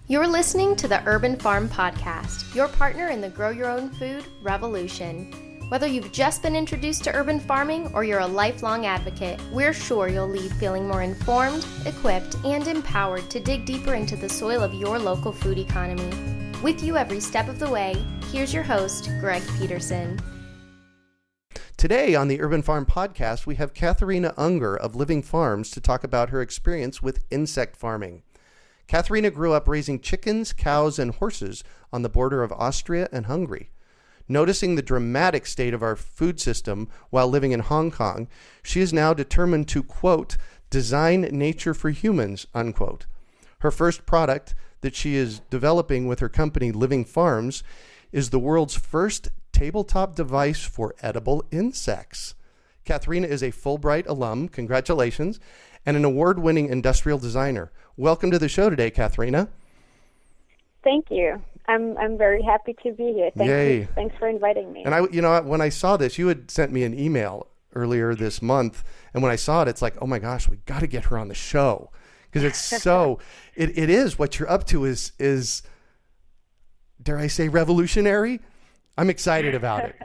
You're listening to the Urban Farm Podcast, your partner in the grow your own food revolution. Whether you've just been introduced to urban farming or you're a lifelong advocate, we're sure you'll leave feeling more informed, equipped, and empowered to dig deeper into the soil of your local food economy. With you every step of the way, here's your host, Greg Peterson. Today on the Urban Farm Podcast, we have Katharina Unger of Livin Farms to talk about her experience with insect farming. Katharina grew up raising chickens, cows, and horses on the border of Austria and Hungary. Noticing the dramatic state of our food system while living in Hong Kong, she is now determined to, quote, design nature for humans, unquote. Her first product that she is developing with her company Livin Farms is the world's first tabletop device for edible insects. Katharina is a Fulbright alum, congratulations, and an award-winning industrial designer. Welcome to the show today, Katharina. Thank you. I'm very happy to be here. Yay. You. Thanks for inviting me. And when I saw this, you had sent me an email earlier this month, and when I saw it, it's like, oh my gosh, we got to get her on the show because it's so. it is what you're up to is, dare I say, revolutionary. I'm excited about it.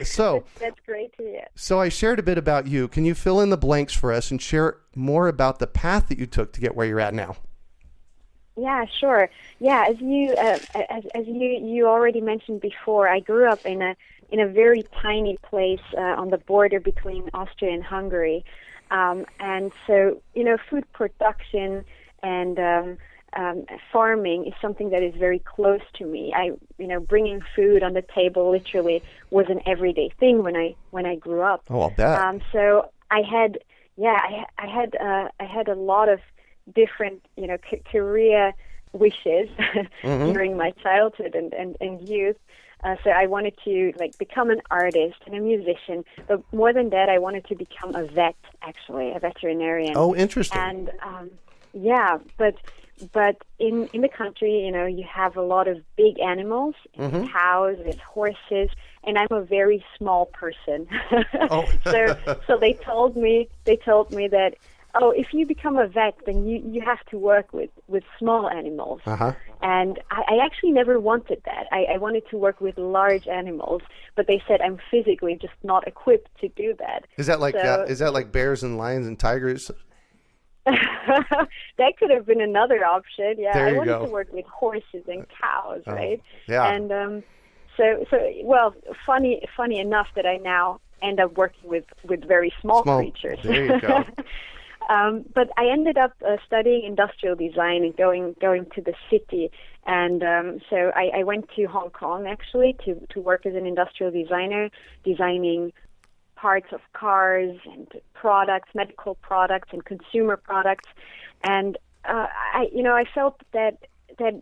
So that's great to hear. So I shared a bit about you. Can you fill in the blanks for us and share more about the path that you took to get where you're at now? Yeah, sure. Yeah, as you already mentioned before, I grew up in a very tiny place on the border between Austria and Hungary, and so food production and farming is something that is very close to me. Bringing food on the table literally was an everyday thing when I grew up. Oh, I'll bet. So I had a lot of different career wishes during my childhood and youth. So I wanted to become an artist and a musician, but more than that, I wanted to become a vet, actually, a veterinarian. Oh, interesting. And but in the country, you have a lot of big animals, cows, and horses, and I'm a very small person. Oh. so they told me that, if you become a vet, then you have to work with small animals. Uh-huh. And I actually never wanted that. I wanted to work with large animals, but they said I'm physically just not equipped to do that. Is that like bears and lions and tigers? That could have been another option. Yeah, there you I wanted go. to work with horses and cows, right? Yeah. And funny enough that I now end up working with very small creatures. There you go. But I ended up studying industrial design and going to the city, and so I went to Hong Kong actually to work as an industrial designer, designing parts of cars and products, medical products and consumer products, and I felt that there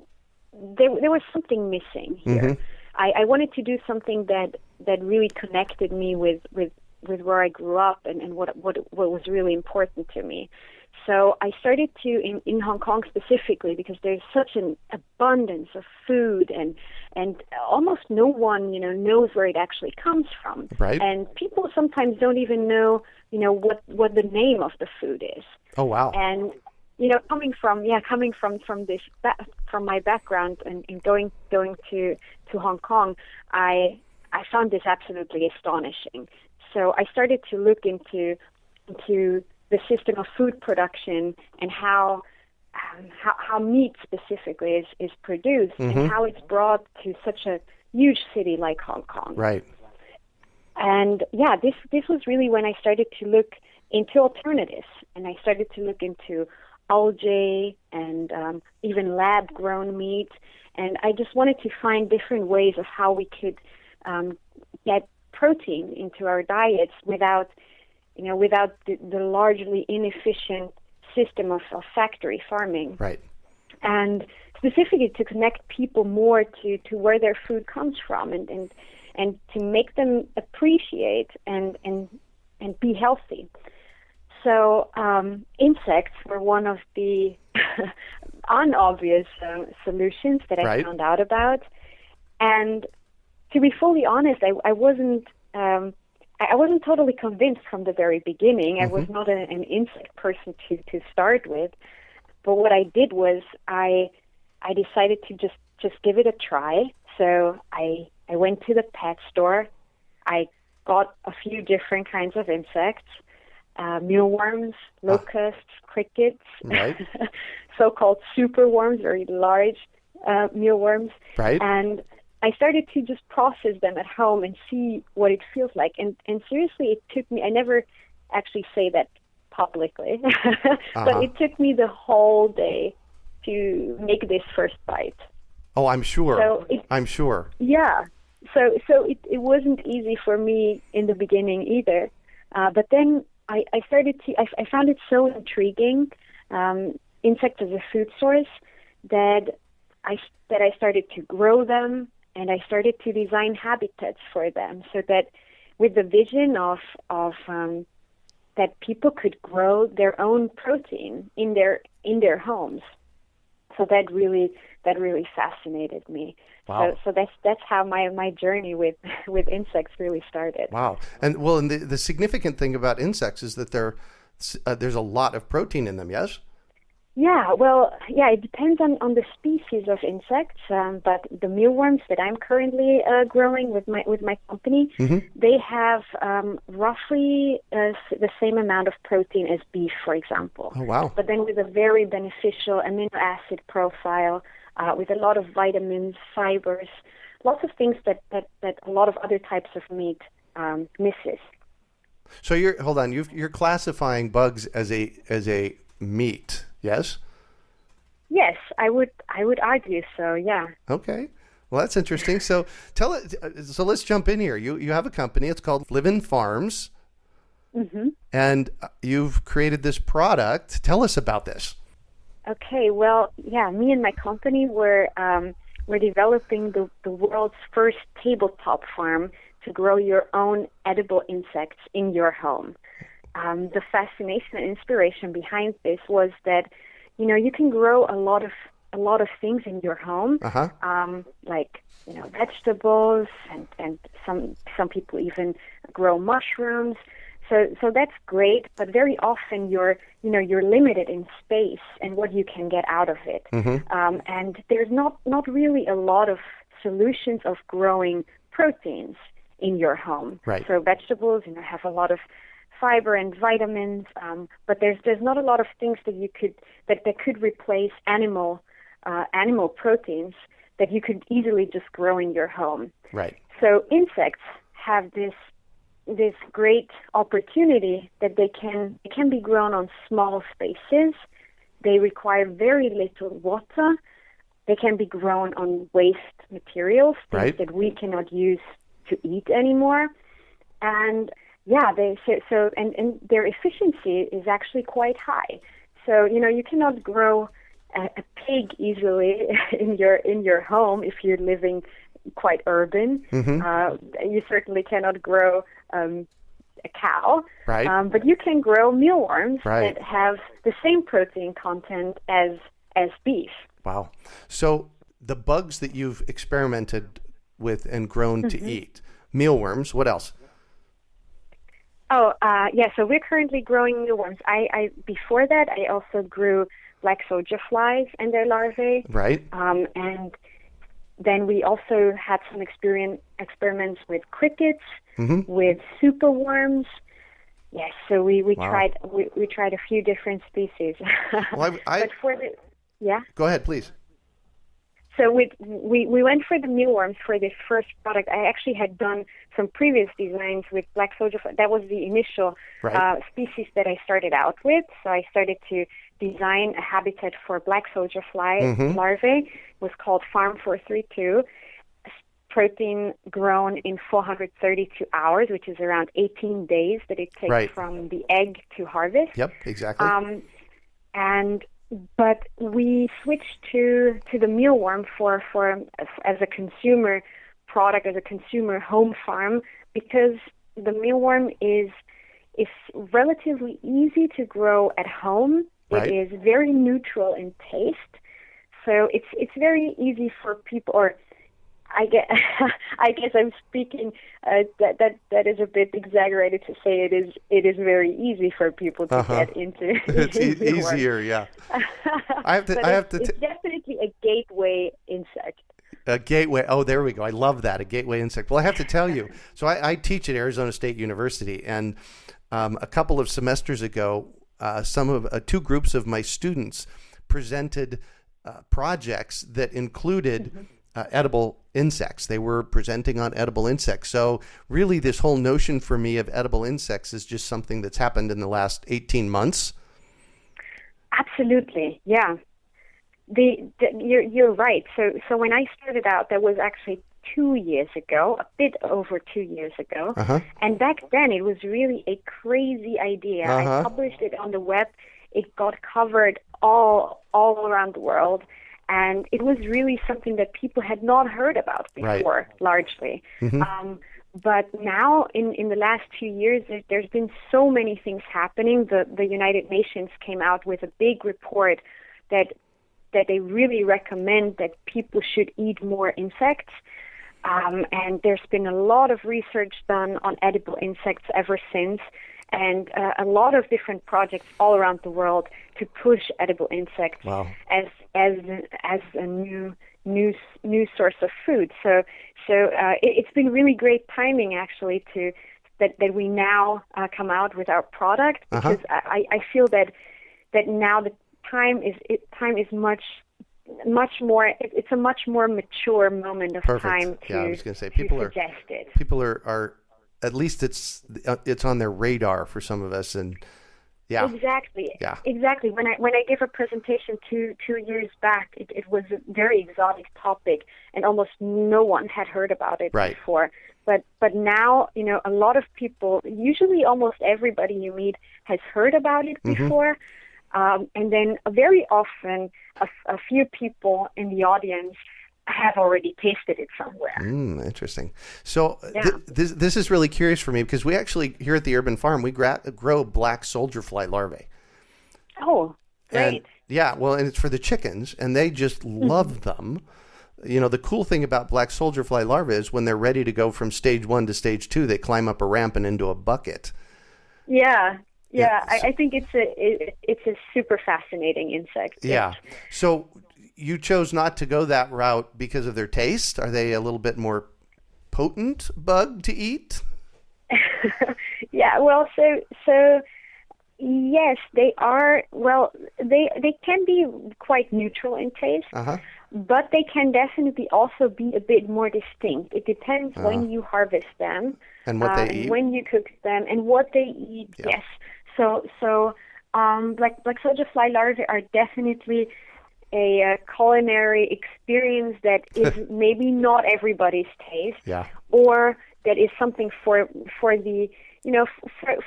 was something missing here. I wanted to do something that really connected me with where I grew up and what was really important to me. So I started to, in Hong Kong specifically, because there's such an abundance of food and almost no one, knows where it actually comes from. Right. And people sometimes don't even know, what the name of the food is. Oh, wow. And, coming from my background and going to Hong Kong, I found this absolutely astonishing. So I started to look into the system of food production and how meat specifically is produced and how it's brought to such a huge city like Hong Kong. Right. And this was really when I started to look into alternatives, and I started to look into algae and even lab-grown meat, and I just wanted to find different ways of how we could get protein into our diets without the largely inefficient system of factory farming. Right. And specifically to connect people more to where their food comes from and to make them appreciate and be healthy. So insects were one of the unobvious solutions that I found out about. And to be fully honest, I wasn't totally convinced from the very beginning. I was not an insect person to start with. But what I did was I I decided to just give it a try. So I went to the pet store. I got a few different kinds of insects, mealworms, locusts, crickets, right. so-called superworms, very large mealworms. Right. And I started to just process them at home and see what it feels like. And seriously, it took me, I never actually say that publicly, but it took me the whole day to make this first bite. Oh, I'm sure. So I'm sure. Yeah. So it wasn't easy for me in the beginning either. But then I found it so intriguing, insects as a food source, that I started to grow them, and I started to design habitats for them, so that with the vision of that people could grow their own protein in their homes. So that really fascinated me. Wow. So that's how my journey with insects really started. Wow. And the significant thing about insects is that there's a lot of protein in them, yes? Yeah, it depends on the species of insects, but the mealworms that I'm currently growing with my company, they have roughly the same amount of protein as beef, for example. Oh, wow. But then with a very beneficial amino acid profile, with a lot of vitamins, fibers, lots of things that a lot of other types of meat misses. So you're classifying bugs as a meat, yes? Yes, I would argue so. Yeah. Okay. Well, that's interesting. So so let's jump in here. You have a company. It's called Livin Farms, and you've created this product. Tell us about this. Okay. Well, yeah. Me and my company we're developing the world's first tabletop farm to grow your own edible insects in your home. The fascination and inspiration behind this was that, you can grow a lot of things in your home, like vegetables, and some people even grow mushrooms. So that's great, but very often you're limited in space and what you can get out of it. And there's not really a lot of solutions of growing proteins in your home. Right. So vegetables, have a lot of fiber and vitamins, but there's not a lot of things that could replace animal proteins that you could easily just grow in your home. Right. So insects have this great opportunity that they can be grown on small spaces. They require very little water. They can be grown on waste materials, things that we cannot use to eat anymore, and and their efficiency is actually quite high. So you cannot grow a pig easily in your home if you're living quite urban. You certainly cannot grow a cow, right? But you can grow mealworms right. that have the same protein content as beef. Wow! So the bugs that you've experimented with and grown to eat, mealworms. What else? Oh, so we're currently growing mealworms. I before that, I also grew black soldier flies and their larvae. Right. And then we also had some experiments with crickets, with superworms. Yes, so we tried a few different species. Well, but Go ahead, please. So we went for the mealworms for this first product. I actually had done some previous designs with black soldier fly. That was the initial species that I started out with. So I started to design a habitat for black soldier fly larvae. It was called Farm 432. Protein grown in 432 hours, which is around 18 days that it takes from the egg to harvest. Yep, exactly. But we switched to the mealworm for as a consumer product, as a consumer home farm, because the mealworm is relatively easy to grow at home. Right. It is very neutral in taste, so it's very easy for people, or I guess, I guess I'm speaking. That is a bit exaggerated to say it is very easy for people to get into. It's easier, yeah. It's definitely a gateway insect. A gateway. Oh, there we go. I love that. A gateway insect. Well, I have to tell you. So I teach at Arizona State University, and a couple of semesters ago, two groups of my students presented projects that included edible insects. They were presenting on edible insects. So really, this whole notion for me of edible insects is just something that's happened in the last 18 months. Absolutely, yeah. You're right. So when I started out, that was actually 2 years ago, a bit over 2 years ago. And back then, it was really a crazy idea. I published it on the web. It got covered all around the world. And it was really something that people had not heard about before, largely. But now, in the last 2 years, there's been so many things happening. The United Nations came out with a big report that they really recommend that people should eat more insects. And there's been a lot of research done on edible insects ever since, and a lot of different projects all around the world to push edible insects as a new source of food. So it's been really great timing actually that we now come out with our product, because I feel that now the time is much more. It's a much more mature moment of time to, I was going to say people are at least it's on their radar for some of us, and exactly. When I gave a presentation 2 years back, it was a very exotic topic, and almost no one had heard about it before. But now, a lot of people, usually almost everybody you meet, has heard about it before. And then very often, a few people in the audience have already tasted it somewhere. Interesting. So this is really curious for me, because we actually, here at the Urban Farm, we grow black soldier fly larvae. Oh, great. And it's for the chickens, and they just love them. The cool thing about black soldier fly larvae is when they're ready to go from stage 1 to stage 2, they climb up a ramp and into a bucket. Yeah. I think it's a super fascinating insect. Yeah. So you chose not to go that route because of their taste? Are they a little bit more potent bug to eat? Well, so yes, they are. Well, they can be quite neutral in taste, but they can definitely also be a bit more distinct. It depends when you harvest them and what they eat, when you cook them, and what they eat. Yeah. Yes. So black soldier fly larvae are definitely a culinary experience that is maybe not everybody's taste, or that is something for the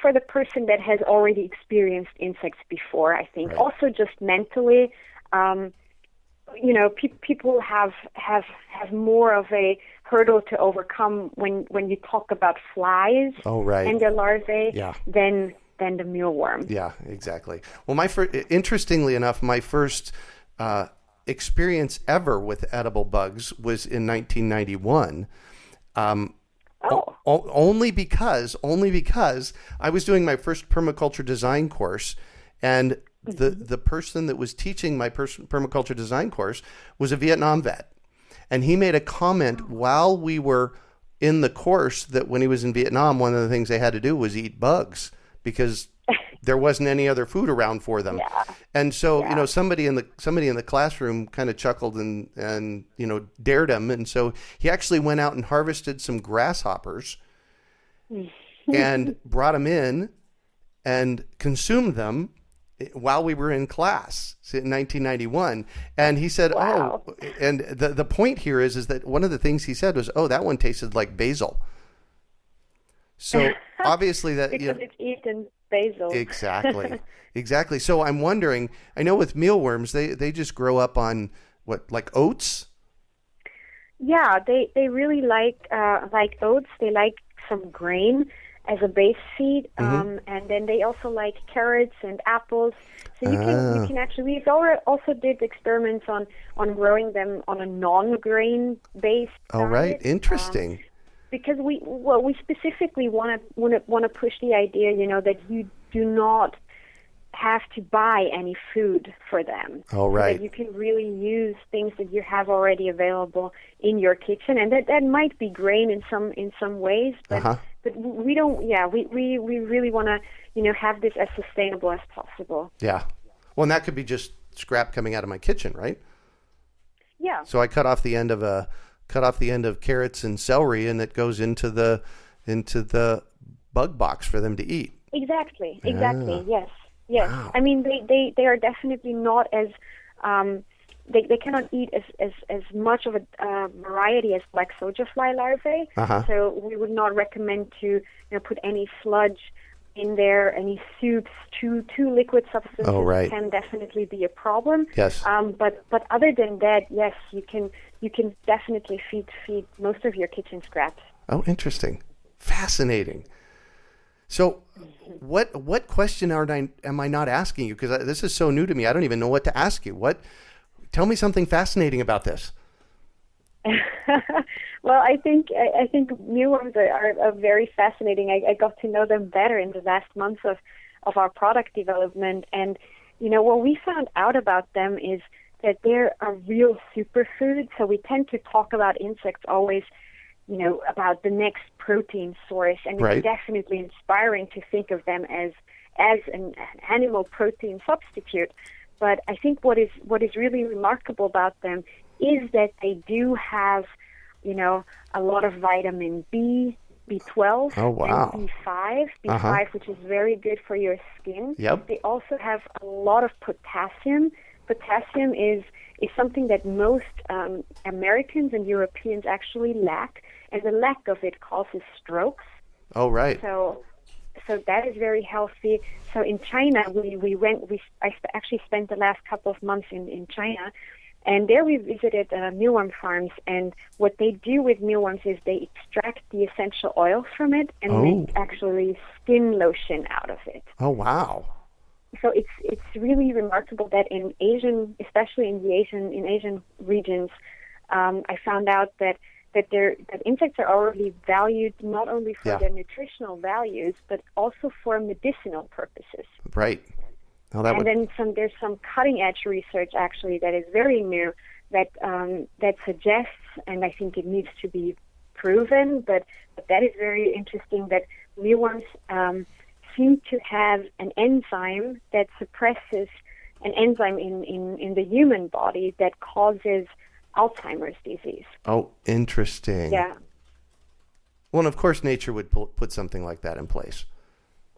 for the person that has already experienced insects before. I think also just mentally, people have more of a hurdle to overcome when you talk about flies and their larvae than the mealworm. Yeah, exactly. Well, interestingly enough, my first experience ever with edible bugs was in 1991. Only because I was doing my first permaculture design course, and the person that was teaching my permaculture design course was a Vietnam vet, and he made a comment while we were in the course that when he was in Vietnam, one of the things they had to do was eat bugs, because there wasn't any other food around for them. And so, somebody in the classroom kind of chuckled and dared him. And so he actually went out and harvested some grasshoppers and brought them in and consumed them while we were in class in 1991. And he said, and the point here is that one of the things he said was, that one tasted like basil. So obviously that because it's eaten basil. Exactly. So I'm wondering, I know with mealworms, they just grow up on like oats? Yeah, they really like oats. They like some grain, as a base feed, and then they also like carrots and apples. So you can actually, we've also did experiments on growing them on a non-grain based diet. Right, interesting. Because we specifically want to push the idea, that you do not have to buy any food for them. Oh, right. So that you can really use things that you have already available in your kitchen, and that might be grain in some ways, but we don't. Yeah, we really want to have this as sustainable as possible. Yeah, well, and that could be just scrap coming out of my kitchen, right? Yeah. So I cut off the end of carrots and celery, and it goes into the bug box for them to eat. Exactly. Yes. Wow. I mean, they are definitely not as they cannot eat as much of a variety as black soldier fly larvae. So we would not recommend to put any sludge in there, any soups. Too liquid substances can definitely be a problem. Yes. But other than that, yes, you can definitely feed most of your kitchen scraps. Oh, interesting, fascinating. So, what question am I not asking you? Because this is so new to me. I don't even know what to ask you. Tell me something fascinating about this. Well, I think mealworms are very fascinating. I got to know them better in the last months of our product development, and what we found out about them is that they're a real superfood. So we tend to talk about insects always, about the next protein source, and it's definitely inspiring to think of them as an animal protein substitute. But I think what is really remarkable about them is that they do have, a lot of vitamin B, B12, and B5. B5, which is very good for your skin. Yep. They also have a lot of potassium. Potassium is something that most Americans and Europeans actually lack, and the lack of it causes strokes. Oh, right. So that is very healthy. So in China, I actually spent the last couple of months in China, and there we visited mealworm farms. And what they do with mealworms is they extract the essential oils from it and make actually skin lotion out of it. Oh, wow. So it's really remarkable that in Asian, especially in Asian regions, I found out that insects are already valued not only for their nutritional values but also for medicinal purposes. Right. Then there's some cutting edge research actually that is very new that suggests, and I think it needs to be proven, but that is very interesting, that mealworms seem to have an enzyme that suppresses an enzyme in the human body that causes Alzheimer's disease. Oh, interesting. Yeah. Well, and of course, nature would put something like that in place.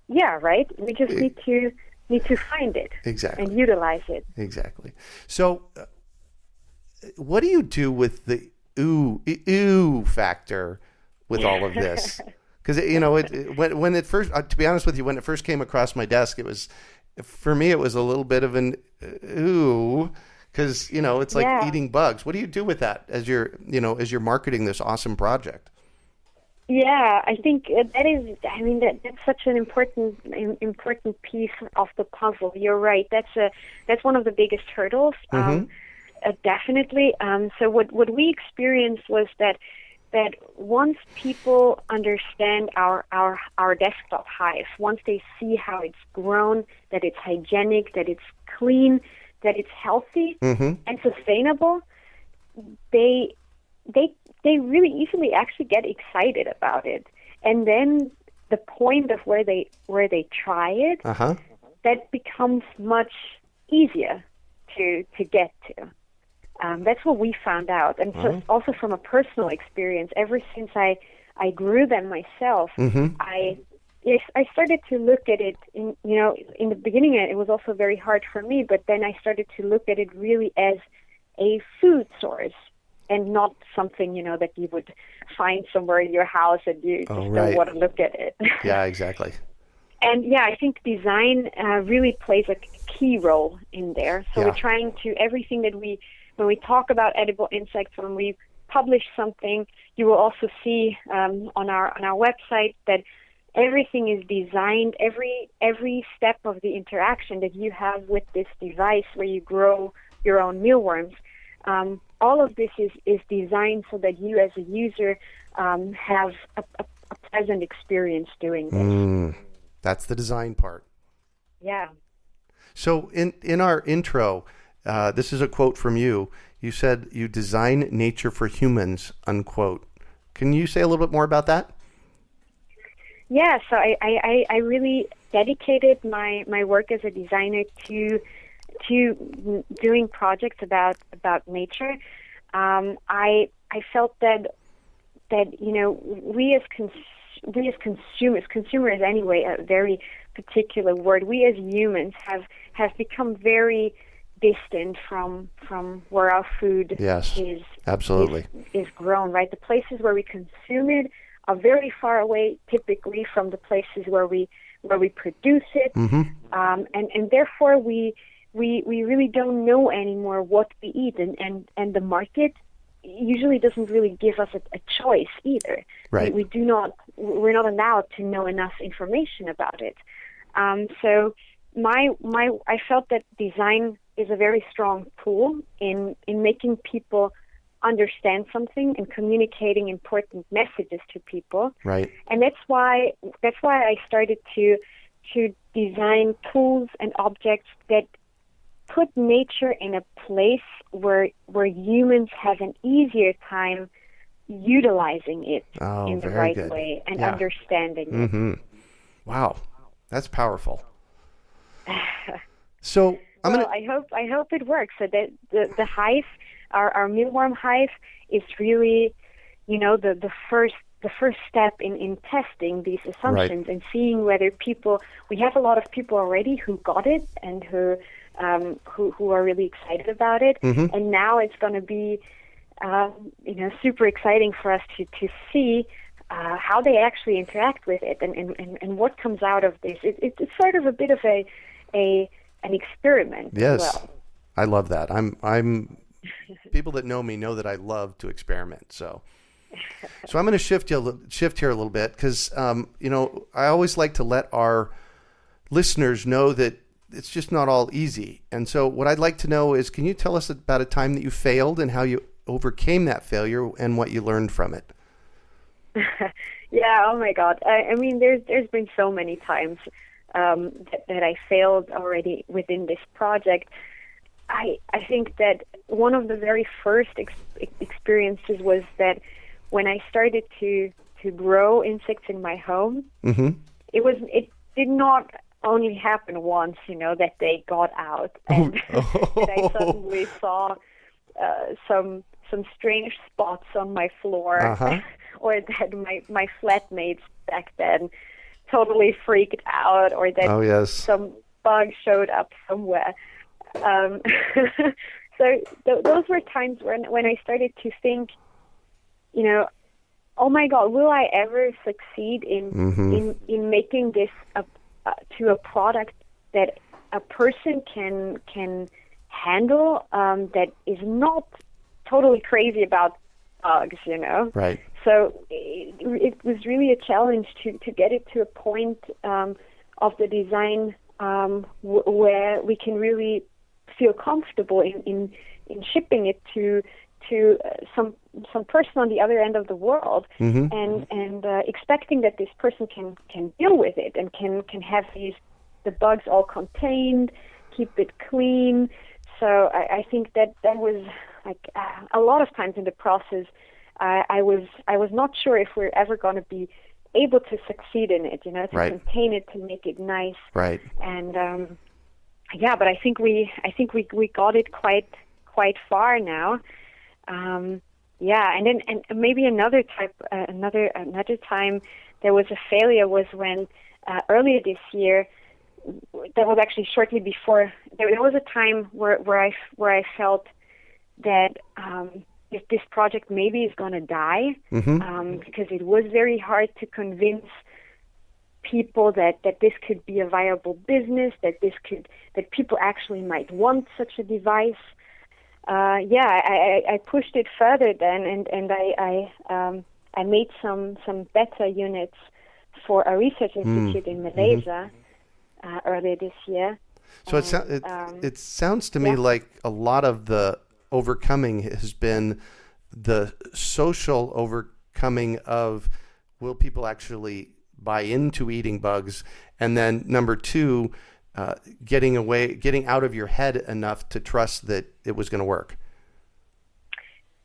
Yeah, right. We just need to find it and utilize it. Exactly. So, what do you do with the ooh factor with all of this? Because when it first, to be honest with you, when it first came across my desk, for me it was a little bit of an ooh. Because, it's like eating bugs. What do you do with that as you're marketing this awesome project? Yeah, I think that's such an important piece of the puzzle. You're right. That's one of the biggest hurdles. Definitely. So what we experienced was that once people understand our desktop hive, once they see how it's grown, that it's hygienic, that it's clean, that it's healthy and sustainable, they really easily actually get excited about it. And then the point of where they try it, that becomes much easier to get to. That's what we found out. And so also from a personal experience, ever since I grew them myself, I started to look at it in the beginning. It was also very hard for me, but then I started to look at it really as a food source and not something, that you would find somewhere in your house and you just don't want to look at it. Yeah, exactly. And I think design really plays a key role in there. So we're trying to, everything that when we talk about edible insects, when we publish something, you will also see on our website that everything is designed, every step of the interaction that you have with this device where you grow your own mealworms, all of this is designed so that you as a user have a pleasant experience doing this. That's the design part. Yeah. So in our intro, this is a quote from you. You said you design nature for humans, unquote. Can you say a little bit more about that? Yeah, so I really dedicated my work as a designer to doing projects about nature. I felt that we as consumers anyway, a very particular word. We as humans have become very distant from where our food is absolutely is grown. Right, the places where we consume it are very far away, typically from the places where we produce it, and therefore we really don't know anymore what we eat, and the market usually doesn't really give us a choice either. Right. We're not allowed to know enough information about it. So I felt that design is a very strong tool in making people understand something and communicating important messages to people. Right. And that's why I started to design tools and objects that put nature in a place where humans have an easier time utilizing it in the right way and understanding it. Wow, that's powerful. So I hope it works. So that the hive, our mealworm hive, is really, the first step in testing these assumptions and seeing whether we have a lot of people already who got it and who are really excited about it, and now it's going to be super exciting for us to see how they actually interact with it and what comes out of this. It's sort of a bit of an experiment. Yes, as well. I love that. I'm people that know me know that I love to experiment. So I'm going to shift here a little bit because I always like to let our listeners know that it's just not all easy. And so what I'd like to know is, can you tell us about a time that you failed and how you overcame that failure and what you learned from it? Yeah, oh my God. I mean, there's been so many times that I failed already within this project. I think that one of the very first experiences was that when I started to grow insects in my home, it did not only happen once, that they got out and that I suddenly saw some strange spots on my floor, or that my flatmates back then totally freaked out, or that some bug showed up somewhere. So those were times when I started to think, oh my God, will I ever succeed in making this to a product that a person can handle, that is not totally crazy about bugs, Right. So it was really a challenge to get it to a point of the design where we can really feel comfortable in shipping it to some person on the other end of the world, and expecting that this person can deal with it and can have the bugs all contained, keep it clean. So I think that was like a lot of times in the process, I was not sure if we're ever going to be able to succeed in it, to contain it, to make it nice. Right. And but I think we got it quite far now. And maybe another time there was a failure was when earlier this year, that was actually shortly before, there was a time where I felt that if this project maybe is going to die, because it was very hard to convince people that this could be a viable business, that people actually might want such a device. I pushed it further then, and I made some beta units for a research institute in Malaysia earlier this year. So it sounds to me like a lot of the overcoming has been the social overcoming of, will people actually buy into eating bugs? And then number two, getting out of your head enough to trust that it was going to work.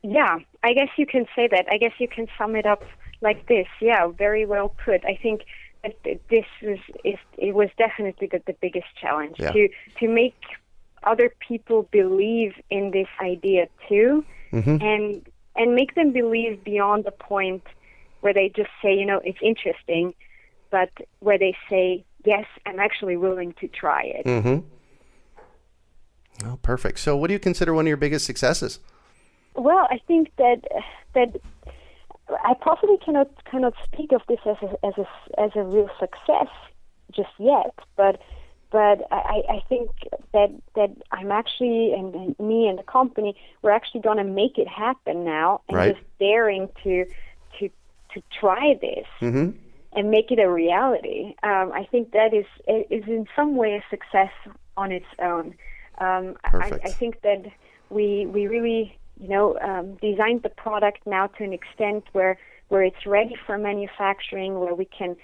Yeah, I guess you can say that. I guess you can sum it up like this. Yeah, very well put. I think that it was definitely the biggest challenge to make other people believe in this idea too, and make them believe beyond the point where they just say, it's interesting, but where they say, yes, I'm actually willing to try it. Oh, perfect. So what do you consider one of your biggest successes? Well, I think that I possibly cannot speak of this as a real success just yet, but I think that I'm actually, and me and the company, we're actually going to make it happen now, and just daring to try this and make it a reality. I think that is in some way a success on its own. I think that we really designed the product now to an extent where it's ready for manufacturing, where we can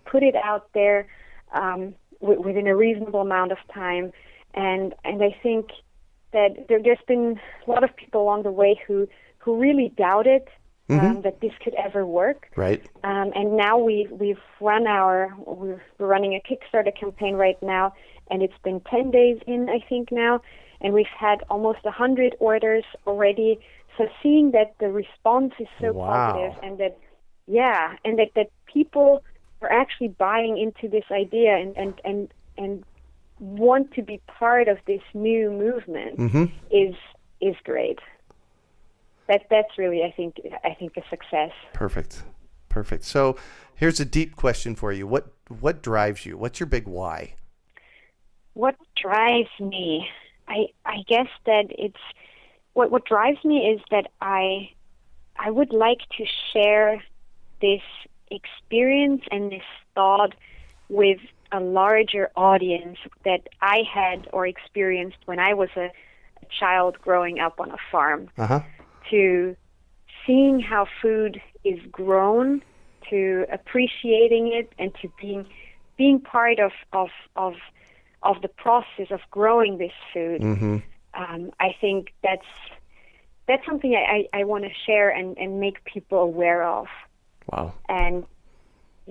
put it out there within a reasonable amount of time, and I think that there's been a lot of people along the way who really doubted that this could ever work. Right. And now we're running a Kickstarter campaign right now, and it's been 10 days in, I think now, and we've had almost 100 orders already. So seeing that the response is so positive, and that people are actually buying into this idea and want to be part of this new movement is great. That's really, I think a success. Perfect. So here's a deep question for you. What drives you? What's your big why? What drives me? I guess that it's what drives me is that I would like to share this experience and this thought with a larger audience that I had or experienced when I was a child growing up on a farm. To seeing how food is grown, to appreciating it, and to being part of the process of growing this food. I think that's something I want to share and make people aware of. Wow. And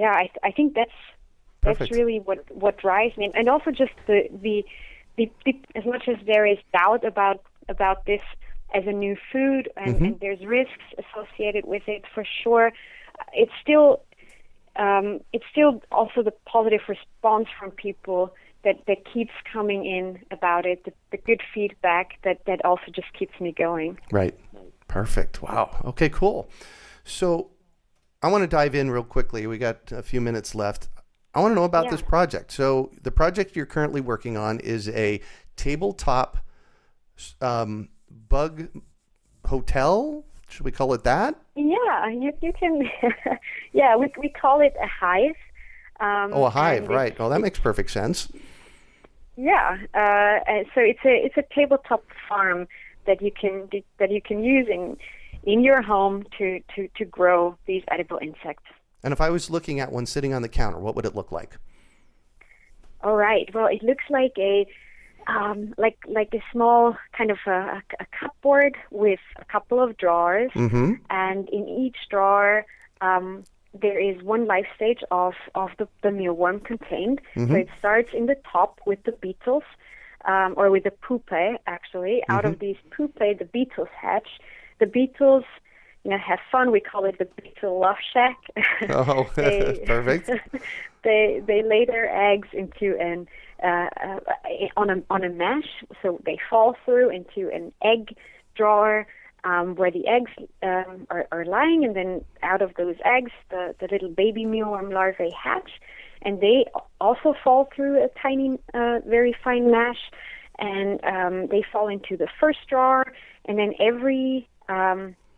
I think that's really what drives me, and also just the as much as there is doubt about this as a new food, and there's risks associated with it for sure, it's still also the positive response from people that keeps coming in about it, the good feedback that also just keeps me going. Right. Perfect. Wow. Okay, cool. So I want to dive in real quickly. We got a few minutes left. I want to know about this project. So the project you're currently working on is a tabletop bug hotel. Should we call it that? Yeah, you can. We call it a hive. A hive, right? Oh, that makes perfect sense. Yeah, so it's a tabletop farm that you can use in your home to grow these edible insects. And if I was looking at one sitting on the counter, what would it look like? All right. Well, it looks like a small kind of a cupboard with a couple of drawers, and in each drawer there is one life stage of the mealworm contained. So it starts in the top with the beetles, or with the pupae, actually. Out of these pupae, the beetles hatch. The beetles, have fun. We call it the beetle love shack. Oh, perfect. They lay their eggs into on a mesh, so they fall through into an egg drawer where the eggs are lying, and then out of those eggs, the little baby mealworm larvae hatch, and they also fall through a tiny, very fine mesh, and they fall into the first drawer, and then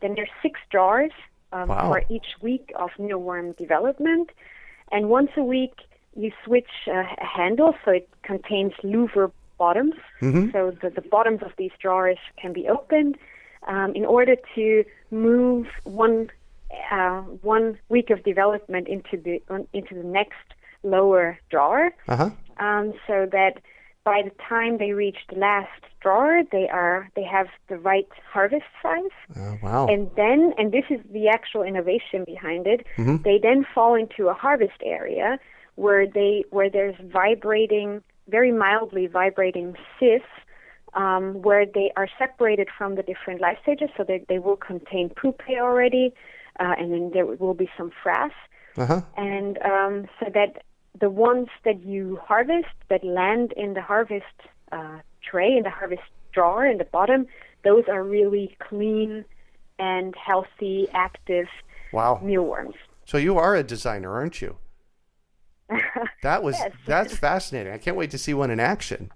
then there's 6 drawers for each week of mealworm development. And once a week, you switch a handle, so it contains louver bottoms. So the bottoms of these drawers can be opened in order to move one week of development into the next lower drawer, so that by the time they reach the last drawer, they have the right harvest size. Wow! And this is the actual innovation behind it. They then fall into a harvest area where there's very mildly vibrating sieves, where they are separated from the different life stages. So they will contain pupae already, and then there will be some frass, and so that the ones that you harvest that land in the harvest tray, in the harvest drawer in the bottom, those are really clean and healthy, active mealworms. So you are a designer, aren't you? Yes. That's fascinating. I can't wait to see one in action.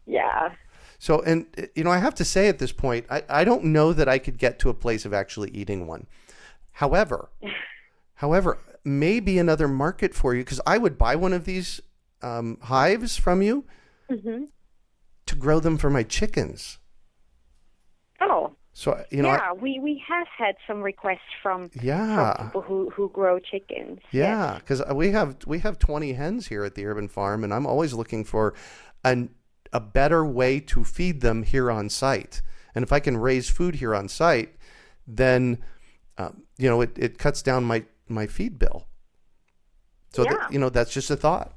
Yeah. So, and I have to say at this point, I don't know that I could get to a place of actually eating one. However, maybe another market for you, because I would buy one of these hives from you to grow them for my chickens. Oh. So, we have had some requests from people who grow chickens. Yeah, because we have 20 hens here at the Urban Farm, and I'm always looking for a better way to feed them here on site. And if I can raise food here on site, then it cuts down my feed bill. So that's just a thought.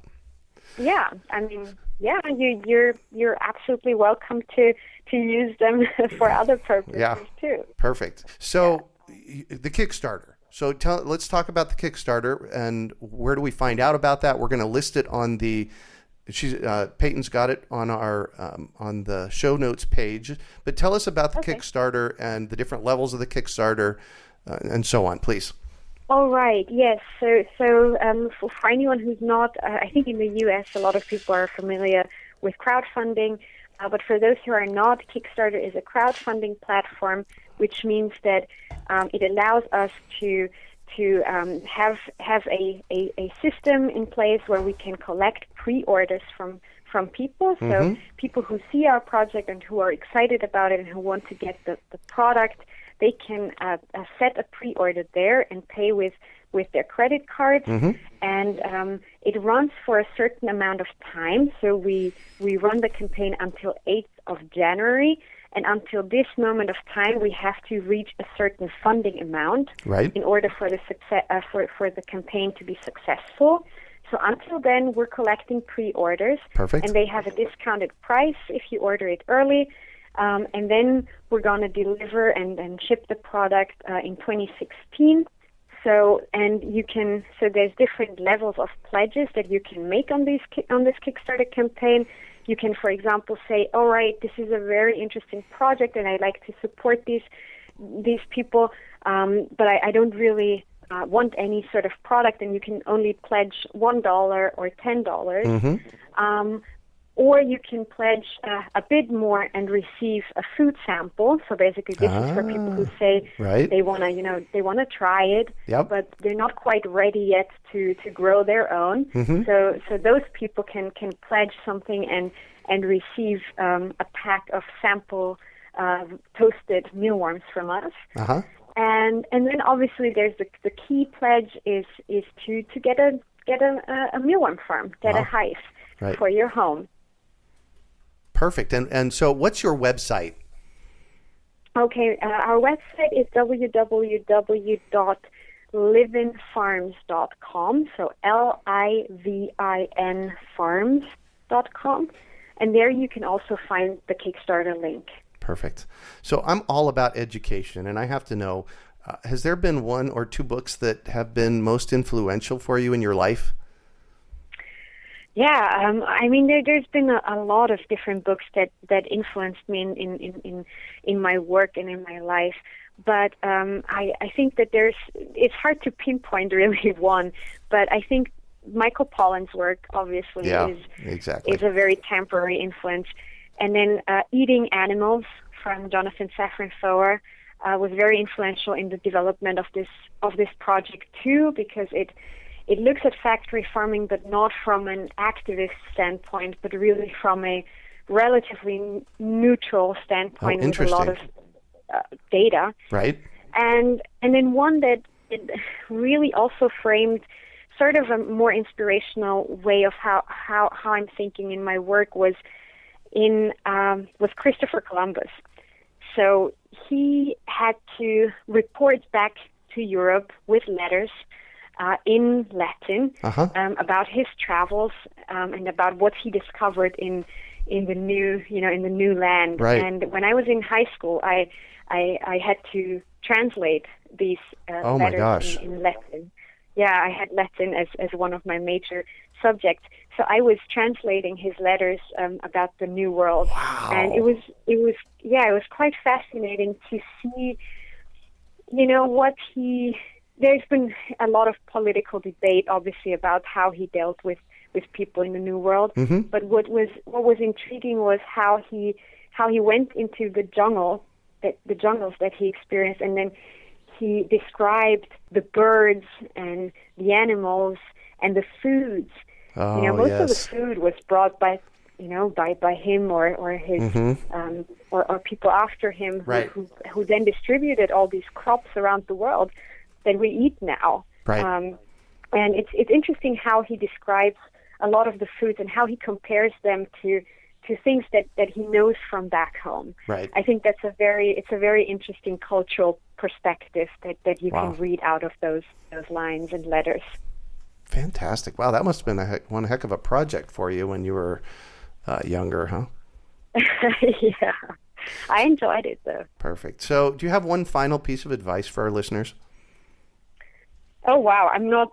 Yeah, I mean, you're absolutely welcome to use them for other purposes too. Perfect. So the Kickstarter. So let's talk about the Kickstarter, and where do we find out about that? We're going to list it on the. Peyton's got it on our on the show notes page. But tell us about the Kickstarter and the different levels of the Kickstarter, and so on, please. All right. Yes. So for anyone who's not, I think in the U.S. a lot of people are familiar with crowdfunding, but for those who are not, Kickstarter is a crowdfunding platform, which means that it allows us to have a system in place where we can collect pre-orders from people. So people who see our project and who are excited about it and who want to get the product, they can set a pre-order there and pay with their credit card. And it runs for a certain amount of time. So we run the campaign until 8th of January. And until this moment of time, we have to reach a certain funding amount in order for the for the campaign to be successful. So until then, we're collecting pre-orders. Perfect. And they have a discounted price if you order it early. And then we're going to deliver and ship the product in 2016. So there's different levels of pledges that you can make on this Kickstarter campaign. You can, for example, say, all right, this is a very interesting project and I'd like to support these people, but I don't really want any sort of product, and you can only pledge $1 or $10. Or you can pledge a bit more and receive a food sample. So basically, this is for people who say they want to try it, but they're not quite ready yet to grow their own. So those people can pledge something and receive a pack of sample toasted mealworms from us. And then obviously there's the key pledge is to get a mealworm farm, get a hive for your home. Perfect. And so what's your website? Okay, our website is www.livinfarms.com, so LIVIN farms.com, and there you can also find the Kickstarter link. Perfect. So I'm all about education, and I have to know, has there been one or two books that have been most influential for you in your life? Yeah, I mean, there's been a lot of different books that influenced me in my work and in my life, but I think that it's hard to pinpoint really one, but I think Michael Pollan's work obviously is a very temporary influence, and then Eating Animals from Jonathan Safran Foer was very influential in the development of this project too, because it it looks at factory farming, but not from an activist standpoint, but really from a relatively neutral standpoint with a lot of data. Right. And then one that it really also framed sort of a more inspirational way of how I'm thinking in my work was Christopher Columbus. So he had to report back to Europe with letters in Latin about his travels and about what he discovered in the new land. Right. And when I was in high school, I had to translate these letters in Latin. Yeah, I had Latin as one of my major subjects. So I was translating his letters about the New World. Wow. And it was quite fascinating to see, there's been a lot of political debate, obviously, about how he dealt with people in the New World. Mm-hmm. But what was intriguing was how he went into the jungles that he experienced, and then he described the birds and the animals and the foods. Most of the food was brought by him or his or people after him who then distributed all these crops around the world that we eat now. Right. And it's interesting how he describes a lot of the foods and how he compares them to things that he knows from back home. Right. I think it's a very interesting cultural perspective that you can read out of those lines and letters. Fantastic. Wow, that must have been one heck of a project for you when you were younger, huh? Yeah. I enjoyed it, though. Perfect. So do you have one final piece of advice for our listeners? Oh, wow. I'm not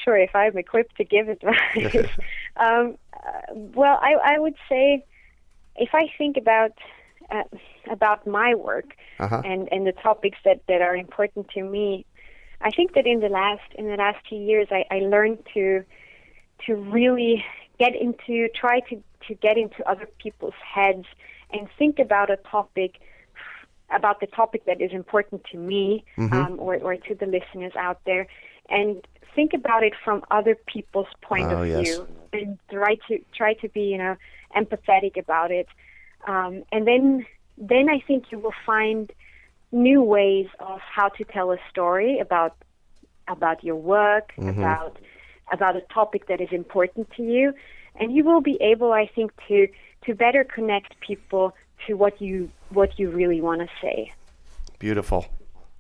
sure if I'm equipped to give advice. Well, I would say if I think about my work and the topics that are important to me, I think that in the last 2 years, I learned to really try to get into other people's heads and think about the topic that is important to me, or to the listeners out there, and think about it from other people's point of view, and try to be empathetic about it, and then I think you will find new ways of how to tell a story about your work, about a topic that is important to you, and you will be able, I think, to better connect people to what you really want to say. Beautiful.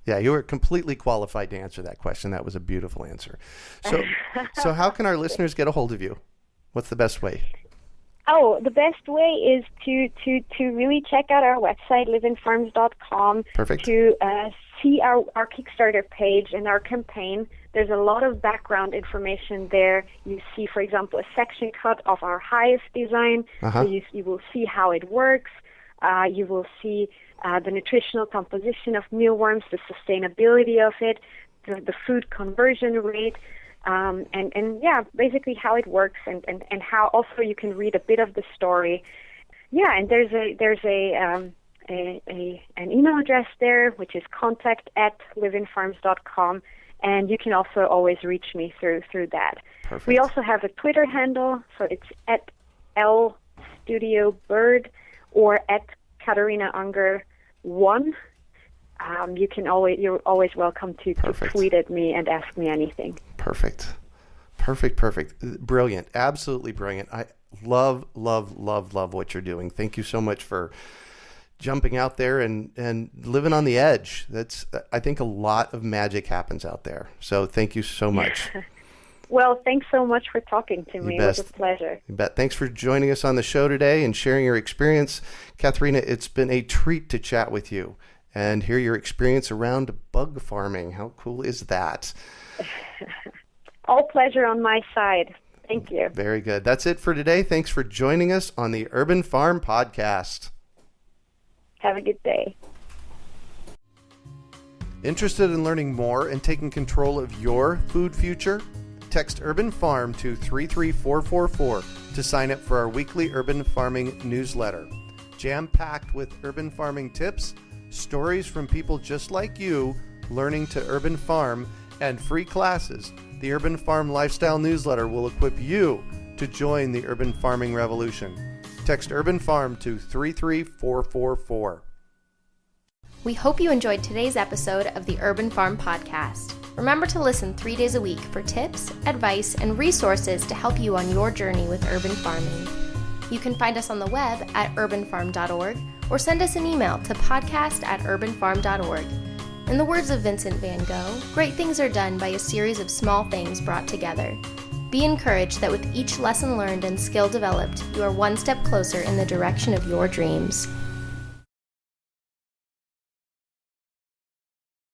Yeah, you were completely qualified to answer that question. That was a beautiful answer. So how can our listeners get a hold of you? What's the best way? Oh, the best way is to really check out our website, livinfarms.com. Perfect. To see our Kickstarter page and our campaign. There's a lot of background information there. You see, for example, a section cut of our highest design. So you will see how it works. You will see the nutritional composition of mealworms, the sustainability of it, the food conversion rate, and basically how it works, and how also you can read a bit of the story. Yeah, and there's an email address there, which is contact@livinfarms.com, and you can also always reach me through that. Perfect. We also have a Twitter handle, so it's @lstudiobird or @Katharina Unger 1. You're always welcome to tweet at me and ask me anything. Perfect. Brilliant. Absolutely brilliant. I love what you're doing. Thank you so much for jumping out there and living on the edge. I think a lot of magic happens out there. So thank you so much. Well, thanks so much for talking to me. It was a pleasure. You bet. Thanks for joining us on the show today and sharing your experience. Katharina, it's been a treat to chat with you and hear your experience around bug farming. How cool is that? All pleasure on my side. Thank you. Very good. That's it for today. Thanks for joining us on the Urban Farm Podcast. Have a good day. Interested in learning more and taking control of your food future? Text Urban Farm to 33444 to sign up for our weekly urban farming newsletter. Jam-packed with urban farming tips, stories from people just like you learning to urban farm, and free classes The Urban Farm Lifestyle Newsletter will equip you to join the urban farming revolution. Text Urban Farm to 33444. We hope you enjoyed today's episode of the Urban Farm Podcast. Remember to listen 3 days a week for tips, advice, and resources to help you on your journey with urban farming. You can find us on the web at urbanfarm.org or send us an email to podcast@urbanfarm.org. In the words of Vincent van Gogh, great things are done by a series of small things brought together. Be encouraged that with each lesson learned and skill developed, you are one step closer in the direction of your dreams.